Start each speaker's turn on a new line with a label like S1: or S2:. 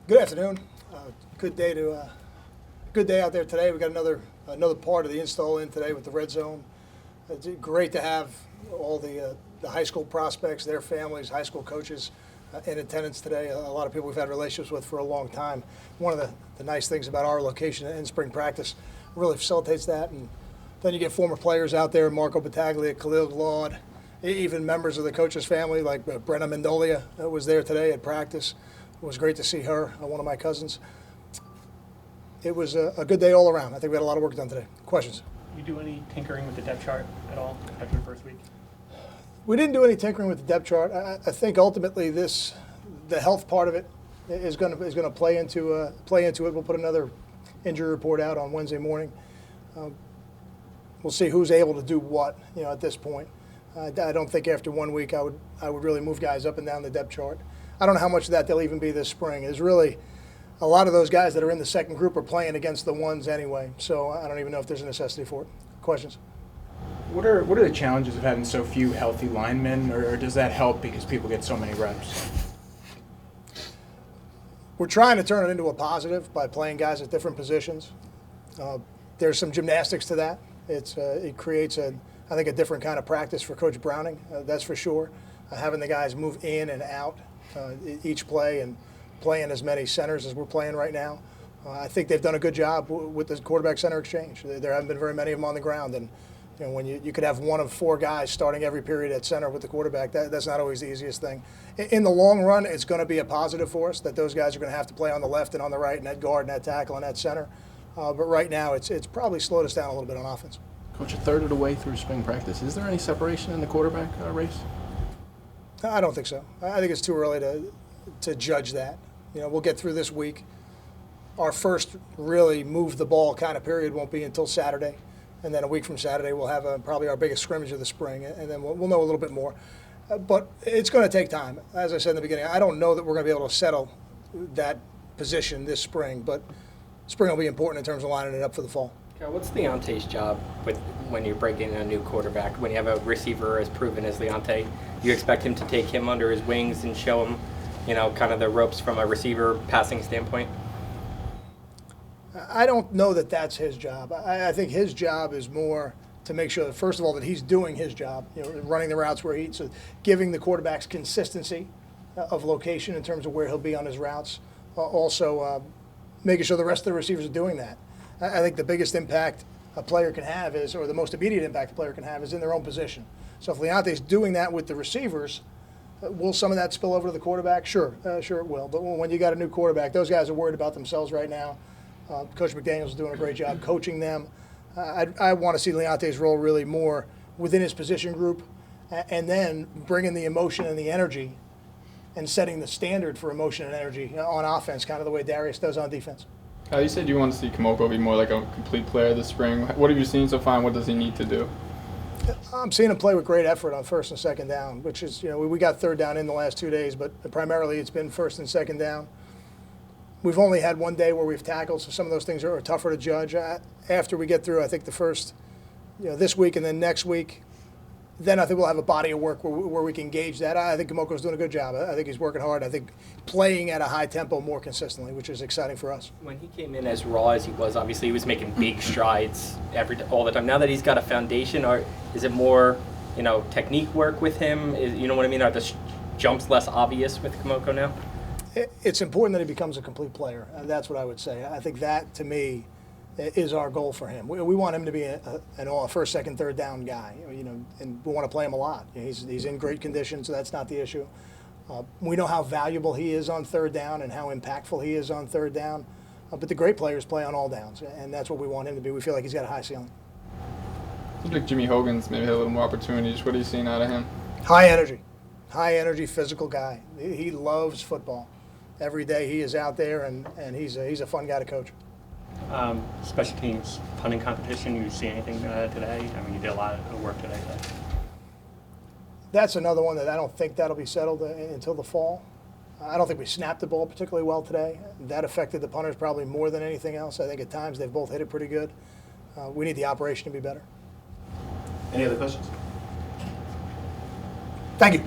S1: Good afternoon. Good day good day out there today. We got another part of the install in today with the red zone. It's great to have all the high school prospects, their families, high school coaches in attendance today. A lot of people we've had relationships with for a long time. One of the nice things about our location in spring practice really facilitates that. And then you get former players out there, Marco Battaglia, Khalil Glaude, even members of the coach's family like Brenna Mendolia was there today at practice. It was great to see her, one of my cousins. It was a good day all around. I think we had a lot of work done today. Questions?
S2: You do any tinkering with the depth chart at all after the first week?
S1: We didn't do any tinkering with the depth chart. I think ultimately the health part of it is going to play into it. We'll put another injury report out on Wednesday morning. We'll see who's able to do what. At this point, I don't think after 1 week I would really move guys up and down the depth chart. I don't know how much of that they'll even be this spring. There's really a lot of those guys that are in the second group are playing against the ones anyway. So I don't even know if there's a necessity for it. Questions?
S3: What are the challenges of having so few healthy linemen, or does that help because people get so many reps?
S1: We're trying to turn it into a positive by playing guys at different positions. There's some gymnastics to that. It creates I think a different kind of practice for Coach Browning. That's for sure. Having the guys move in and out each play and playing as many centers as we're playing right now. I think they've done a good job with the quarterback center exchange. There haven't been very many of them on the ground, and when you could have one of four guys starting every period at center with the quarterback, that's not always the easiest thing. In the long run, it's going to be a positive for us that those guys are going to have to play on the left and on the right, and at guard and at tackle and at center. But right now, it's probably slowed us down a little bit on offense.
S4: Coach, a third of the way through spring practice, is there any separation in the quarterback race?
S1: I don't think so. I think it's too early to judge that. We'll get through this week. Our first really move the ball kind of period won't be until Saturday. And then a week from Saturday, we'll have probably our biggest scrimmage of the spring. And then we'll know a little bit more. But it's going to take time. As I said in the beginning, I don't know that we're going to be able to settle that position this spring. But spring will be important in terms of lining it up for the fall.
S5: What's Leonte's job when you're breaking in a new quarterback? When you have a receiver as proven as Leonte, you expect him to take him under his wings and show him, kind of the ropes from a receiver passing standpoint?
S1: I don't know that that's his job. I think his job is more to make sure that, first of all, that he's doing his job, running the routes where he's giving the quarterbacks consistency of location in terms of where he'll be on his routes. Also, making sure the rest of the receivers are doing that. I think the biggest impact a player can have or the most immediate impact a player can have is in their own position. So if Leonte's doing that with the receivers, will some of that spill over to the quarterback? Sure it will. But when you got a new quarterback, those guys are worried about themselves right now. Coach McDaniels is doing a great job coaching them. I want to see Leonte's role really more within his position group, and then bringing the emotion and the energy and setting the standard for emotion and energy on offense, kind of the way Darius does on defense.
S6: You said you want to see Kamoko be more like a complete player this spring. What have you seen so far, and what does he need to do?
S1: I'm seeing him play with great effort on first and second down, which is, we got third down in the last 2 days, but primarily it's been first and second down. We've only had 1 day where we've tackled, so some of those things are tougher to judge. After we get through, I think the first, this week and then next week, then I think we'll have a body of work where we can gauge that. I think Kamoko's doing a good job. I think he's working hard. I think playing at a high tempo more consistently, which is exciting for us.
S5: When he came in as raw as he was, obviously he was making big strides all the time. Now that he's got a foundation, is it more, technique work with him? You know what I mean? Are the jumps less obvious with Kamoko now?
S1: It's important that he becomes a complete player. That's what I would say. I think that, to me, is our goal for him. We want him to be a first, second, third down guy, and we want to play him a lot. He's in great condition, so that's not the issue. We know how valuable he is on third down and how impactful he is on third down. But the great players play on all downs, and that's what we want him to be. We feel like he's got a high ceiling.
S6: Seems like Jimmy Hogan's maybe had a little more opportunities. What are you seeing out of him?
S1: High energy, physical guy. He loves football. Every day he is out there, and he's a fun guy to coach.
S2: Special teams punting competition, you see anything today? I mean, you did a lot of work today.
S1: That's another one that I don't think that'll be settled until the fall. I don't think we snapped the ball particularly well today. That affected the punters probably more than anything else. I think at times they've both hit it pretty good. We need the operation to be better.
S7: Any other questions?
S1: Thank you.